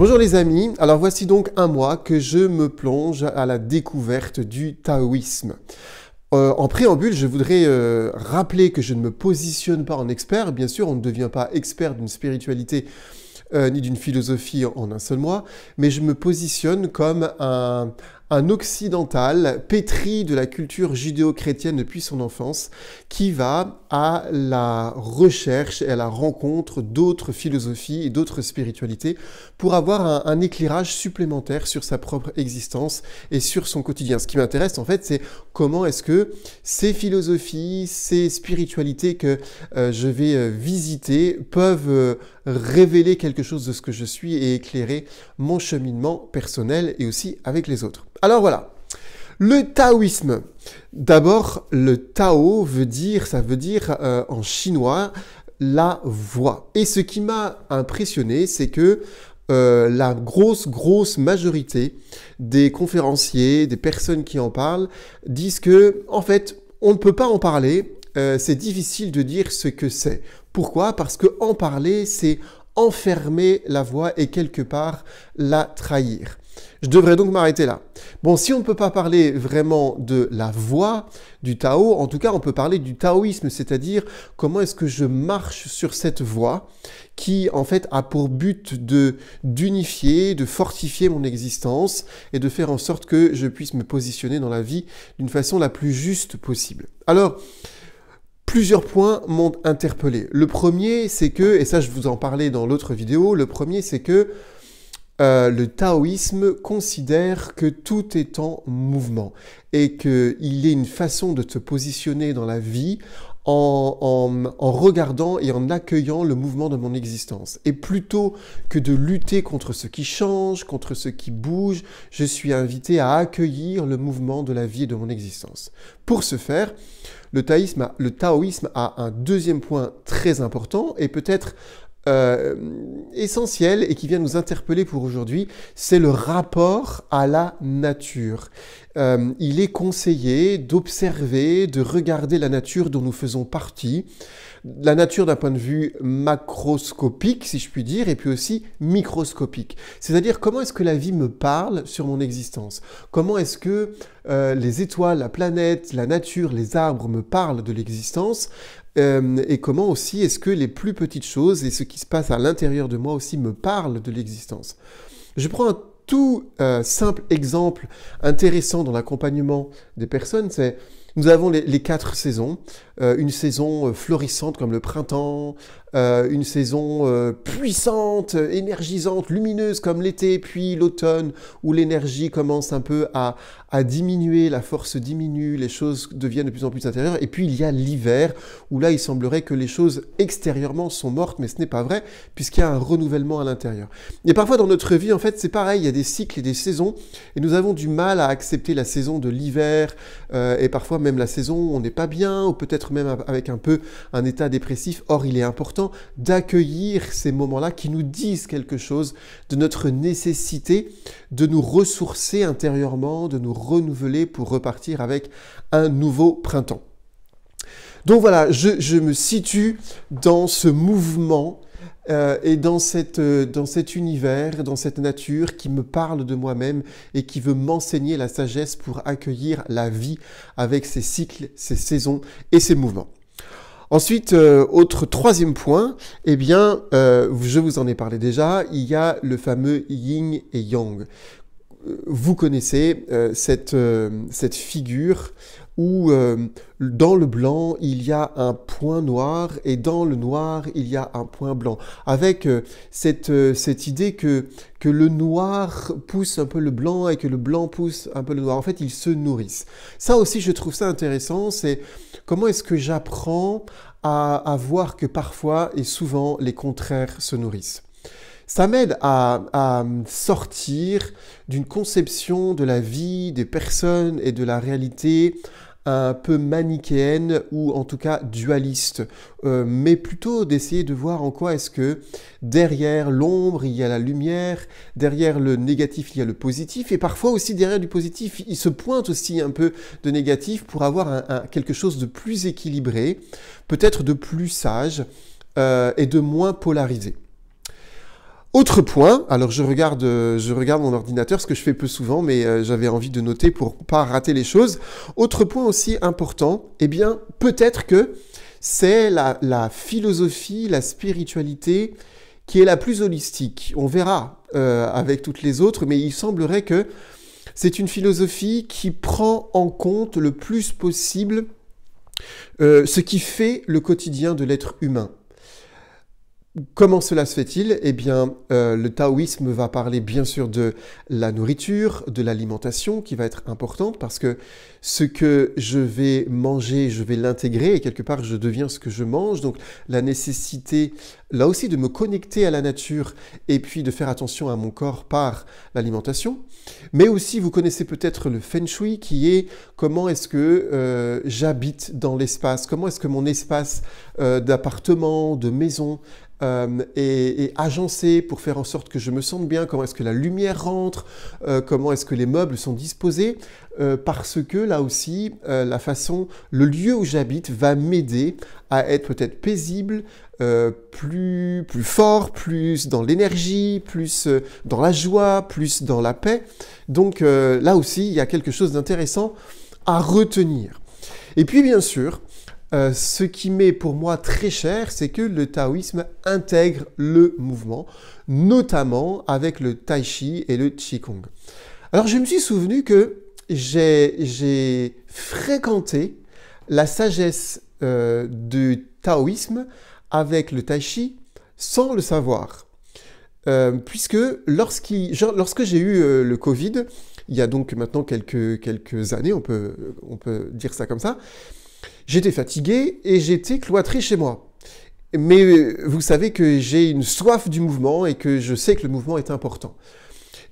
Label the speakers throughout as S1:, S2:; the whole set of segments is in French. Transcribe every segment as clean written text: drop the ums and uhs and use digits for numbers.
S1: Bonjour les amis, alors voici donc un mois que je me plonge à la découverte du taoïsme. En préambule, je voudrais rappeler que je ne me positionne pas en expert. Bien sûr, on ne devient pas expert d'une spiritualité ni d'une philosophie en un seul mois, mais je me positionne comme un occidental pétri de la culture judéo-chrétienne depuis son enfance, qui va à la recherche et à la rencontre d'autres philosophies et d'autres spiritualités pour avoir un éclairage supplémentaire sur sa propre existence et sur son quotidien. Ce qui m'intéresse en fait, c'est comment est-ce que ces philosophies, ces spiritualités que je vais visiter peuvent révéler quelque chose de ce que je suis et éclairer mon cheminement personnel et aussi avec les autres. Alors voilà, le taoïsme. D'abord, le Tao ça veut dire en chinois la voix. Et ce qui m'a impressionné, c'est que la grosse majorité des conférenciers, des personnes qui en parlent, disent que, en fait, on ne peut pas en parler, c'est difficile de dire ce que c'est. Pourquoi? Parce que en parler, c'est enfermer la voix et quelque part la trahir. Je devrais donc m'arrêter là. Bon, si on ne peut pas parler vraiment de la voix du Tao, en tout cas, on peut parler du taoïsme, c'est-à-dire comment est-ce que je marche sur cette voie qui, en fait, a pour but d'unifier, de fortifier mon existence et de faire en sorte que je puisse me positionner dans la vie d'une façon la plus juste possible. Alors, plusieurs points m'ont interpellé. Le premier, c'est que, et ça je vous en parlais dans l'autre vidéo, le premier c'est que le taoïsme considère que tout est en mouvement et qu'il est une façon de te positionner dans la vie en regardant et en accueillant le mouvement de mon existence. Et plutôt que de lutter contre ce qui change, contre ce qui bouge, je suis invité à accueillir le mouvement de la vie et de mon existence. Pour ce faire, le taoïsme a un deuxième point très important et peut-être essentiel et qui vient nous interpeller pour aujourd'hui, c'est le rapport à la nature. Il est conseillé d'observer, de regarder la nature dont nous faisons partie, la nature d'un point de vue macroscopique, si je puis dire, et puis aussi microscopique. C'est-à-dire comment est-ce que la vie me parle sur mon existence? Comment est-ce que les étoiles, la planète, la nature, les arbres me parlent de l'existence? Et comment aussi est-ce que les plus petites choses et ce qui se passe à l'intérieur de moi aussi me parlent de l'existence? Je prends un tout simple exemple intéressant dans l'accompagnement des personnes, c'est nous avons les 4 saisons, une saison florissante comme le printemps, une saison puissante, énergisante, lumineuse comme l'été, puis l'automne où l'énergie commence un peu à diminuer, la force diminue, les choses deviennent de plus en plus intérieures, et puis il y a l'hiver où là il semblerait que les choses extérieurement sont mortes, mais ce n'est pas vrai puisqu'il y a un renouvellement à l'intérieur. Et parfois dans notre vie en fait c'est pareil, il y a des cycles et des saisons, et nous avons du mal à accepter la saison de l'hiver, et parfois même la saison où on n'est pas bien, ou peut-être même avec un peu un état dépressif. Or, il est important d'accueillir ces moments-là qui nous disent quelque chose de notre nécessité de nous ressourcer intérieurement, de nous renouveler pour repartir avec un nouveau printemps. Donc voilà, je me situe dans ce mouvement et dans cet univers, dans cette nature qui me parle de moi-même et qui veut m'enseigner la sagesse pour accueillir la vie avec ses cycles, ses saisons et ses mouvements. Ensuite, autre troisième point, eh bien, je vous en ai parlé déjà, il y a le fameux yin et yang. Vous connaissez cette figure où dans le blanc, il y a un point noir et dans le noir, il y a un point blanc. Avec cette idée que le noir pousse un peu le blanc et que le blanc pousse un peu le noir. En fait, ils se nourrissent. Ça aussi, je trouve ça intéressant. C'est comment est-ce que j'apprends à voir que parfois et souvent, les contraires se nourrissent. Ça m'aide à sortir d'une conception de la vie, des personnes et de la réalité un peu manichéenne ou en tout cas dualiste, mais plutôt d'essayer de voir en quoi est-ce que derrière l'ombre il y a la lumière, derrière le négatif il y a le positif, et parfois aussi derrière du positif il se pointe aussi un peu de négatif pour avoir quelque chose de plus équilibré, peut-être de plus sage et de moins polarisé. Autre point, alors je regarde mon ordinateur, ce que je fais peu souvent, mais j'avais envie de noter pour pas rater les choses. Autre point aussi important, eh bien, peut-être que c'est la philosophie, la spiritualité qui est la plus holistique. On verra avec toutes les autres, mais il semblerait que c'est une philosophie qui prend en compte le plus possible ce qui fait le quotidien de l'être humain. Comment cela se fait-il? Eh bien, le taoïsme va parler bien sûr de la nourriture, de l'alimentation qui va être importante parce que ce que je vais manger, je vais l'intégrer et quelque part je deviens ce que je mange. Donc la nécessité là aussi de me connecter à la nature et puis de faire attention à mon corps par l'alimentation. Mais aussi vous connaissez peut-être le feng shui qui est comment est-ce que j'habite dans l'espace, comment est-ce que mon espace d'appartement, de maison est agencé pour faire en sorte que je me sente bien, comment est-ce que la lumière rentre, comment est-ce que les meubles sont disposés, parce que là aussi, le lieu où j'habite va m'aider à être peut-être paisible, plus fort, plus dans l'énergie, plus dans la joie, plus dans la paix. Donc là aussi, il y a quelque chose d'intéressant à retenir. Et puis bien sûr, ce qui m'est pour moi très cher, c'est que le taoïsme intègre le mouvement, notamment avec le tai chi et le qigong. Alors je me suis souvenu que j'ai fréquenté la sagesse du taoïsme avec le tai chi sans le savoir. Puisque lorsque j'ai eu le Covid, il y a donc maintenant quelques années, on peut dire ça comme ça, j'étais fatigué et j'étais cloîtré chez moi. Mais vous savez que j'ai une soif du mouvement et que je sais que le mouvement est important.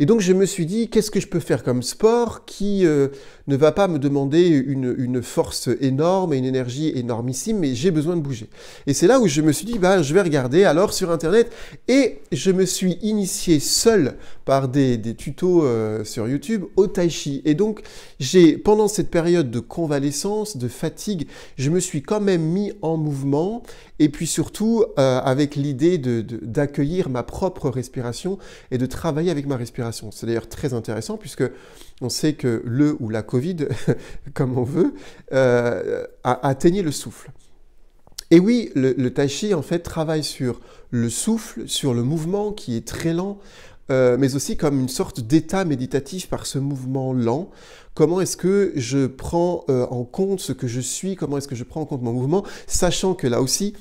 S1: Et donc je me suis dit, qu'est-ce que je peux faire comme sport qui ne va pas me demander une force énorme et une énergie énormissime, mais j'ai besoin de bouger. Et c'est là où je me suis dit, je vais regarder alors sur Internet, et je me suis initié seul par des tutos sur YouTube au tai chi. Et donc pendant cette période de convalescence, de fatigue, je me suis quand même mis en mouvement, et puis surtout avec l'idée d'accueillir ma propre respiration et de travailler avec ma respiration. C'est d'ailleurs très intéressant puisque on sait que le ou la Covid, comme on veut, a atteigné le souffle. Et oui, le tai chi en fait travaille sur le souffle, sur le mouvement qui est très lent, mais aussi comme une sorte d'état méditatif par ce mouvement lent. Comment est-ce que je prends en compte ce que je suis, comment est-ce que je prends en compte mon mouvement, sachant que là aussi,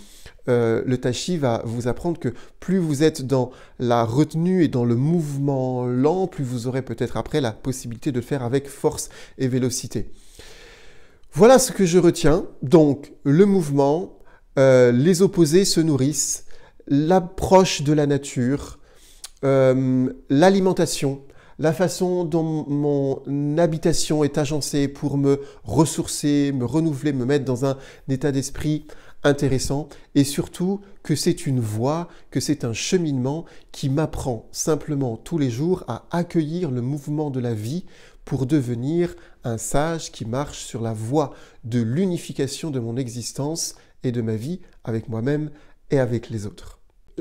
S1: le tai chi va vous apprendre que plus vous êtes dans la retenue et dans le mouvement lent, plus vous aurez peut-être après la possibilité de le faire avec force et vélocité. Voilà ce que je retiens. Donc, le mouvement, les opposés se nourrissent, l'approche de la nature, l'alimentation, la façon dont mon habitation est agencée pour me ressourcer, me renouveler, me mettre dans un état d'esprit intéressant, et surtout que c'est une voie, que c'est un cheminement qui m'apprend simplement tous les jours à accueillir le mouvement de la vie pour devenir un sage qui marche sur la voie de l'unification de mon existence et de ma vie avec moi-même et avec les autres.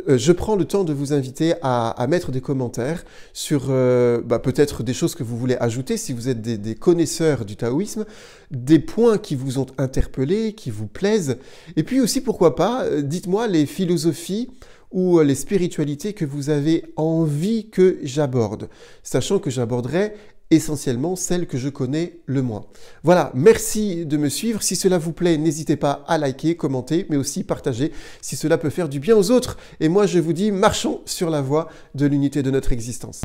S1: Je prends le temps de vous inviter à mettre des commentaires sur peut-être des choses que vous voulez ajouter si vous êtes des connaisseurs du taoïsme, des points qui vous ont interpellé, qui vous plaisent, et puis aussi pourquoi pas, dites-moi les philosophies ou les spiritualités que vous avez envie que j'aborde, sachant que j'aborderai essentiellement celle que je connais le moins. Voilà, merci de me suivre. Si cela vous plaît, n'hésitez pas à liker, commenter, mais aussi partager si cela peut faire du bien aux autres. Et moi, je vous dis, marchons sur la voie de l'unité de notre existence.